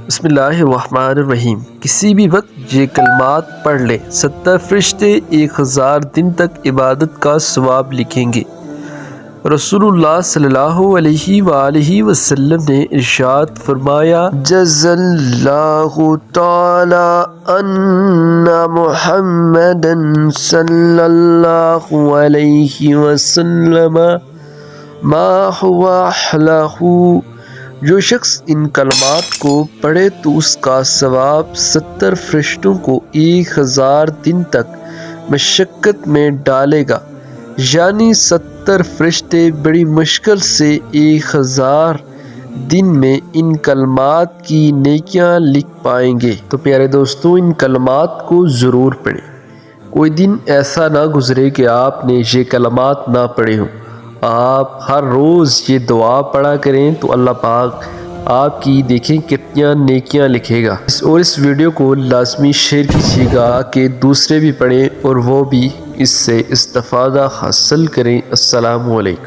بسم اللہ الرحمن الرحیم۔ کسی بھی وقت یہ کلمات پڑھ لیں، 70 فرشتے 1000 دن تک عبادت کا ثواب لکھیں گے۔ رسول اللہ صلی اللہ علیہ وآلہ وسلم نے ارشاد فرمایا، جزا اللہ تعالی ان محمدا صلی اللہ علیہ وسلم ما هو احلہ۔ جو شخص ان کلمات کو پڑھے تو اس کا ثواب 70 فرشتوں کو 1000 دن تک مشقت میں ڈالے گا، یعنی 70 فرشتے بڑی مشکل سے 1000 دن میں ان کلمات کی نیکیاں لکھ پائیں گے۔ تو پیارے دوستوں، ان کلمات کو ضرور پڑھیں۔ کوئی دن ایسا نہ گزرے کہ آپ نے یہ کلمات نہ پڑھے ہوں۔ آپ ہر روز یہ دعا پڑھا کریں تو اللہ پاک آپ کی دیکھیں کتنی نیکیاں لکھے گا۔ اور اس ویڈیو کو لازمی شیئر کیجیے گا کہ دوسرے بھی پڑھیں اور وہ بھی اس سے استفادہ حاصل کریں۔ السلام علیکم۔